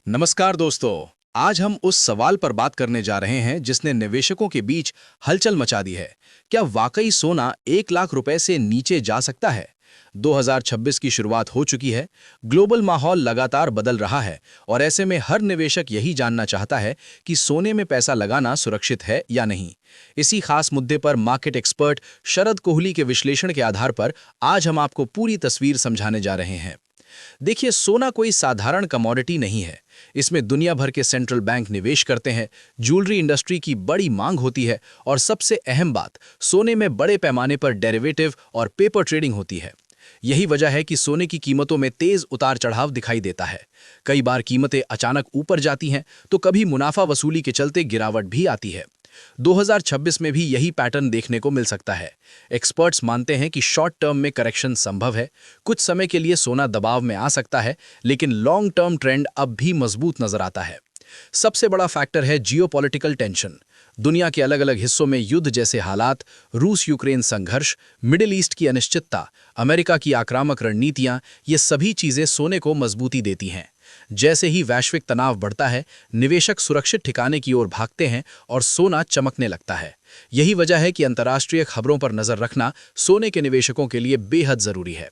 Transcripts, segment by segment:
नमस्कार दोस्तों। आज हम उस सवाल पर बात करने जा रहे हैं जिसने निवेशकों के बीच हलचल मचा दी है। क्या वाकई सोना 1 लाख रुपए से नीचे जा सकता है? 2026 की शुरुआत हो चुकी है। ग्लोबल माहौल लगातार बदल रहा है और ऐसे में हर निवेशक यही जानना चाहता है कि सोने में पैसा लगाना सुरक्षित है या नहीं। इसी खास मुद्दे पर मार्केट एक्सपर्ट शरद कोहली के विश्लेषण के आधार पर आज हम आपको पूरी तस्वीर समझाने जा रहे हैं। देखिए, सोना कोई साधारण कमोडिटी नहीं है। इसमें दुनिया भर के सेंट्रल बैंक निवेश करते हैं, ज्वेलरी इंडस्ट्री की बड़ी मांग होती है और सबसे अहम बात, सोने में बड़े पैमाने पर डेरिवेटिव और पेपर ट्रेडिंग होती है। यही वजह है कि सोने की कीमतों में तेज उतार चढ़ाव दिखाई देता है। कई बार कीमतें अचानक ऊपर जाती हैं तो कभी मुनाफा वसूली के चलते गिरावट भी आती है। 2026 में भी यही पैटर्न देखने को मिल सकता है। एक्सपर्ट्स मानते हैं कि शॉर्ट टर्म में करेक्शन संभव है। कुछ समय के लिए सोना दबाव में आ सकता है, लेकिन लॉन्ग टर्म ट्रेंड अब भी मजबूत नजर आता है। सबसे बड़ा फैक्टर है जियोपॉलिटिकल टेंशन। दुनिया के अलग अलग हिस्सों में युद्ध जैसे हालात, रूस यूक्रेन संघर्ष, मिडिल ईस्ट की अनिश्चितता, अमेरिका की आक्रामक रणनीतियां, ये सभी चीजें सोने को मजबूती देती हैं। जैसे ही वैश्विक तनाव बढ़ता है, निवेशक सुरक्षित ठिकाने की ओर भागते हैं और सोना चमकने लगता है। यही वजह है कि अंतर्राष्ट्रीय खबरों पर नजर रखना सोने के निवेशकों के लिए बेहद जरूरी है।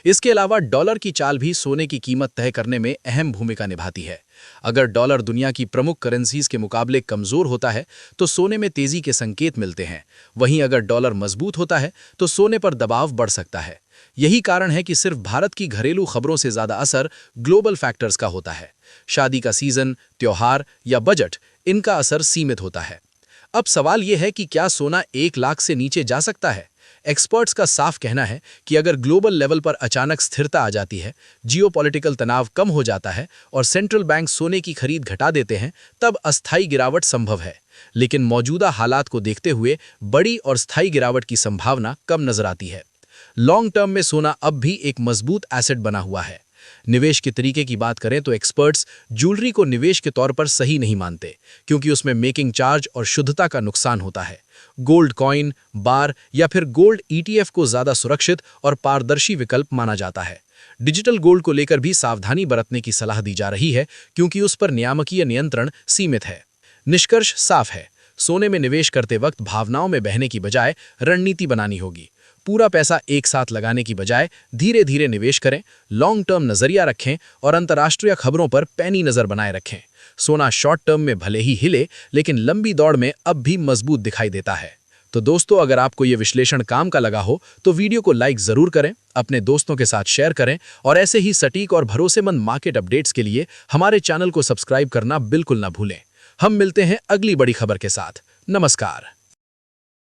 इसके अलावा डॉलर की चाल भी सोने की कीमत तय करने में अहम भूमिका निभाती है। अगर डॉलर दुनिया की प्रमुख करेंसीज के मुकाबले कमजोर होता है तो सोने में तेजी के संकेत मिलते हैं। वहीं अगर डॉलर मजबूत होता है तो सोने पर दबाव बढ़ सकता है। यही कारण है कि सिर्फ भारत की घरेलू खबरों से ज्यादा असर ग्लोबल फैक्टर्स का होता है। शादी का सीजन, त्योहार या बजट, इनका असर सीमित होता है। अब सवाल यह है कि क्या सोना 1 लाख से नीचे जा सकता है? एक्सपर्ट्स का साफ कहना है कि अगर ग्लोबल लेवल पर अचानक स्थिरता आ जाती है, जियोपॉलिटिकल तनाव कम हो जाता है और सेंट्रल बैंक सोने की खरीद घटा देते हैं, तब अस्थायी गिरावट संभव है। लेकिन मौजूदा हालात को देखते हुए बड़ी और स्थायी गिरावट की संभावना कम नजर आती है। लॉन्ग टर्म में सोना अब भी एक मजबूत एसेट बना हुआ है। निवेश के तरीके की बात करें तो एक्सपर्ट्स ज्वेलरी को निवेश के तौर पर सही नहीं मानते, क्योंकि उसमें मेकिंग चार्ज और शुद्धता का नुकसान होता है। गोल्ड कॉइन, बार या फिर गोल्ड ईटीएफ को ज्यादा सुरक्षित और पारदर्शी विकल्प माना जाता है। डिजिटल गोल्ड को लेकर भी सावधानी बरतने की सलाह दी जा रही है, क्योंकि उस पर नियामकीय नियंत्रण सीमित है। निष्कर्ष साफ है, सोने में निवेश करते वक्त भावनाओं में बहने की बजाय रणनीति बनानी होगी। पूरा पैसा एक साथ लगाने की बजाय धीरे धीरे निवेश करें, लॉन्ग टर्म नजरिया रखें और अंतर्राष्ट्रीय खबरों पर पैनी नजर बनाए रखें। सोना शॉर्ट टर्म में भले ही हिले, लेकिन लंबी दौड़ में अब भी मजबूत दिखाई देता है। तो दोस्तों, अगर आपको ये विश्लेषण काम का लगा हो तो वीडियो को लाइक जरूर करें, अपने दोस्तों के साथ शेयर करें और ऐसे ही सटीक और भरोसेमंद मार्केट अपडेट्स के लिए हमारे चैनल को सब्सक्राइब करना बिल्कुल ना भूलें। हम मिलते हैं अगली बड़ी खबर के साथ। नमस्कार।